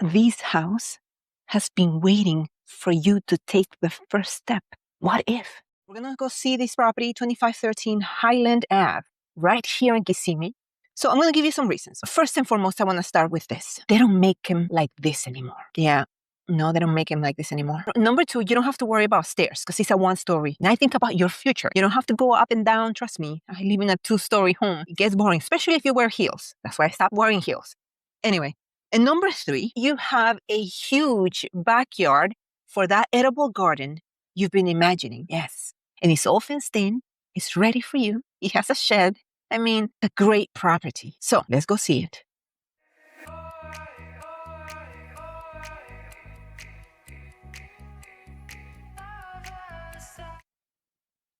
This house has been waiting for you to take the first step. What if? We're going to go see this property, 2513 Highland Ave, right here in Kissimmee. So I'm going to give you some reasons. First and foremost, I want to start with this. They don't make them like this anymore. Yeah. No, they don't make them like this anymore. Number two, you don't have to worry about stairs because it's a one-story. Now think about your future. You don't have to go up and down. Trust me, I live in a two-story home. It gets boring, especially if you wear heels. That's why I stopped wearing heels. Anyway, and number three, you have a huge backyard for that edible garden you've been imagining. Yes. And it's all fenced in. It's ready for you. It has a shed. I mean, a great property. So let's go see it.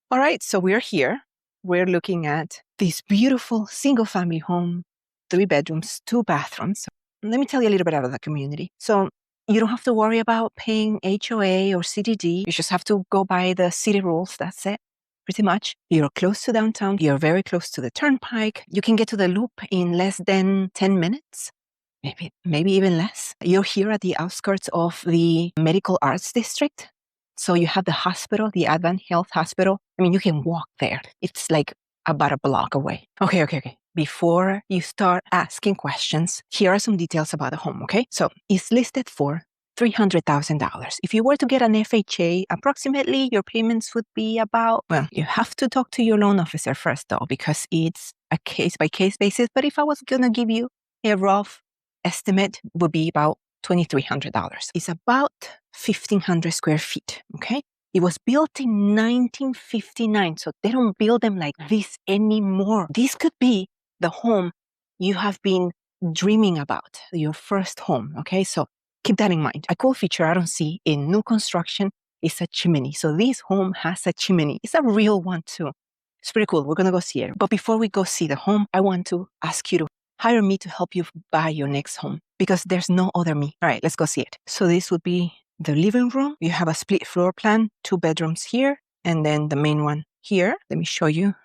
All right, so we're here. We're looking at this beautiful single-family home, 3 bedrooms, 2 bathrooms. Let me tell you a little bit about the community. So you don't have to worry about paying HOA or CDD. You just have to go by the city rules. That's it, pretty much. You're close to downtown. You're very close to the turnpike. You can get to the loop in less than 10 minutes. Maybe even less. You're here at the outskirts of the Medical Arts District. So you have the hospital, the Advent Health Hospital. I mean, you can walk there. It's like about a block away. Okay. Before you start asking questions, here are some details about the home, okay? So it's listed for $300,000. If you were to get an FHA, approximately your payments would be about, well, you have to talk to your loan officer first though, because it's a case-by-case basis. But if I was going to give you a rough estimate, would be about $2,300. It's about 1,500 square feet, okay? It was built in 1959, so they don't build them like this anymore. This could be the home you have been dreaming about, your first home, okay? So keep that in mind. A cool feature I don't see in new construction is a chimney. So this home has a chimney. It's a real one too. It's pretty cool. We're going to go see it. But before we go see the home, I want to ask you to hire me to help you buy your next home because there's no other me. All right, let's go see it. So this would be the living room. You have a split floor plan, 2 bedrooms here, and then the main one here. Let me show you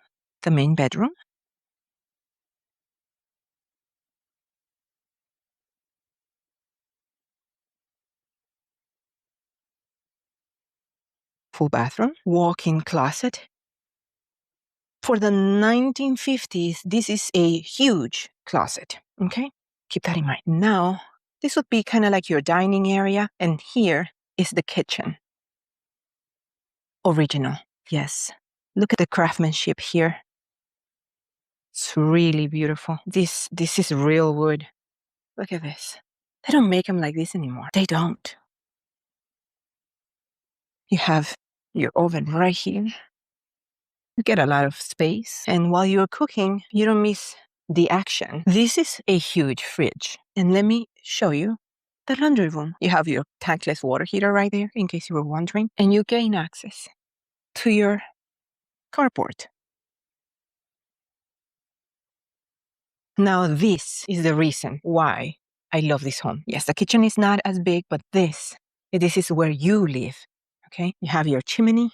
the main bedroom. Full bathroom, walk-in closet. For the 1950s, this is a huge closet, okay? Keep that in mind. Now, this would be kind of like your dining area, and here is the kitchen. Original, yes. Look at the craftsmanship here. It's really beautiful. This is real wood. Look at this. They don't make them like this anymore. They don't. You have your oven right here. You get a lot of space. And while you're cooking, you don't miss the action. This is a huge fridge. And let me show you the laundry room. You have your tankless water heater right there, in case you were wondering. And you gain access to your carport. Now, this is the reason why I love this home. Yes, the kitchen is not as big, but this is where you live, okay? You have your chimney.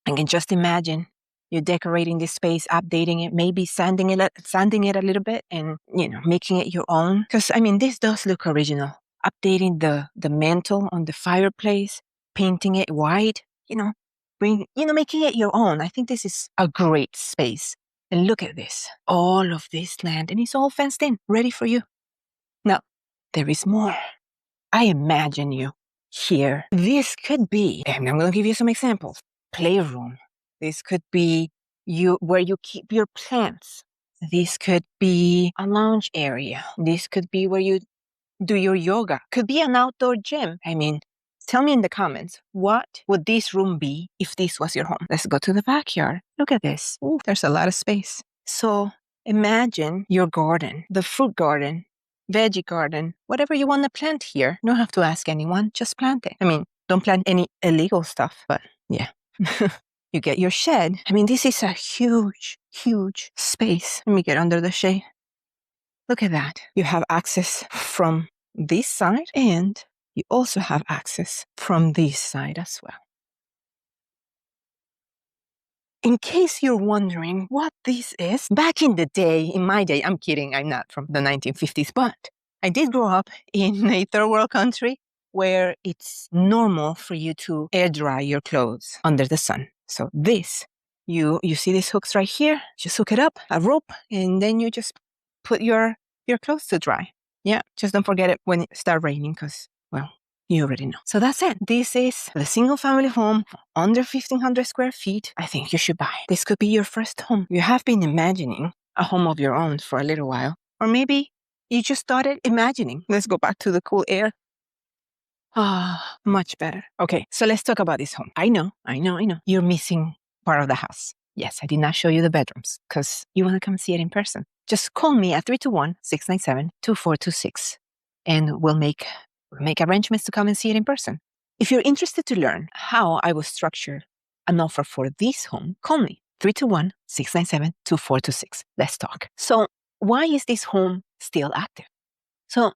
I can just imagine you decorating this space, updating it, maybe sanding it a little bit and, making it your own. Because, this does look original. Updating the mantle on the fireplace, painting it white, making it your own. I think this is a great space. And look at this, all of this land, and it's all fenced in, ready for you. Now, there is more. I imagine you here. This could be, and I'm going to give you some examples. Playroom. This could be where you keep your plants. This could be a lounge area. This could be where you do your yoga. Could be an outdoor gym. Tell me in the comments, what would this room be if this was your home? Let's go to the backyard. Look at this. Ooh, there's a lot of space. So imagine your garden, the fruit garden, veggie garden, whatever you want to plant here. You don't have to ask anyone, just plant it. Don't plant any illegal stuff, but yeah. You get your shed. This is a huge, huge space. Let me get under the shade. Look at that. You have access from this side and you also have access from this side as well. In case you're wondering what this is, back in the day, in my day, I'm kidding, I'm not from the 1950s, but I did grow up in a third world country where it's normal for you to air dry your clothes under the sun. So this, you see these hooks right here, just hook it up, a rope, and then you just put your clothes to dry. Yeah, just don't forget it when it starts raining because, well, you already know. So that's it. This is the single family home under 1,500 square feet. I think you should buy. This could be your first home. You have been imagining a home of your own for a little while. Or maybe you just started imagining. Let's go back to the cool air. Ah, much better. Okay, so let's talk about this home. I know. You're missing part of the house. Yes, I did not show you the bedrooms because you want to come see it in person. Just call me at 321-697-2426 and we'll make arrangements to come and see it in person. If you're interested to learn how I will structure an offer for this home, call me 321-697-2426. Let's talk. So why is this home still active? So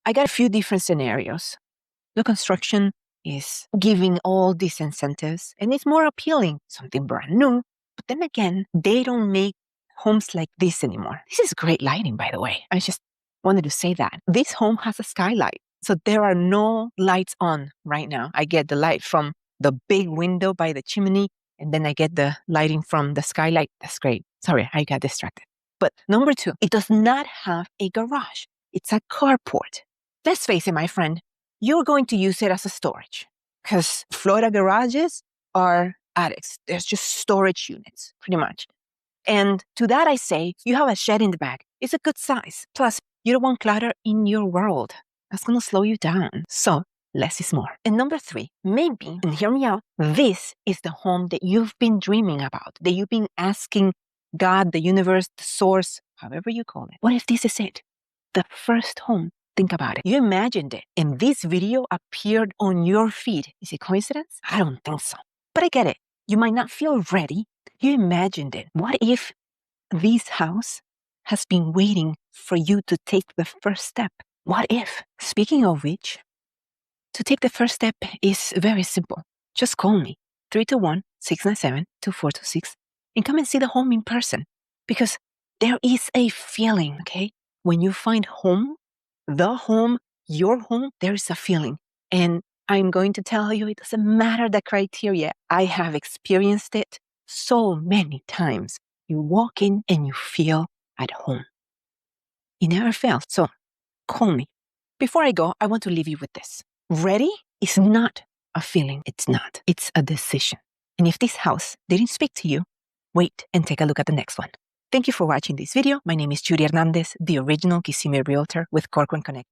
I got a few different scenarios. The construction is giving all these incentives and it's more appealing, something brand new. But then again, they don't make homes like this anymore. This is great lighting, by the way. I just wanted to say that. This home has a skylight. So there are no lights on right now. I get the light from the big window by the chimney, and then I get the lighting from the skylight. That's great. Sorry, I got distracted. But number 2, it does not have a garage. It's a carport. Let's face it, my friend, you're going to use it as a storage because Florida garages are attics. There's just storage units, pretty much. And to that I say, you have a shed in the back. It's a good size. Plus, you don't want clutter in your world. That's going to slow you down. So, less is more. And number 3, maybe, and hear me out, this is the home that you've been dreaming about, that you've been asking God, the universe, the source, however you call it. What if this is it? The first home. Think about it. You imagined it, and this video appeared on your feed. Is it coincidence? I don't think so. But I get it. You might not feel ready. You imagined it. What if this house has been waiting for you to take the first step? What if? Speaking of which, to take the first step is very simple. Just call me, 321-697-2426, and come and see the home in person. Because there is a feeling, okay? When you find home, the home, your home, there is a feeling. And I'm going to tell you, it doesn't matter the criteria. I have experienced it so many times. You walk in and you feel at home. It never fails. So call me. Before I go, I want to leave you with this. Ready is not a feeling. It's not. It's a decision. And if this house didn't speak to you, wait and take a look at the next one. Thank you for watching this video. My name is Judy Hernandez, the original Kissimmee Realtor with Corcoran Connect.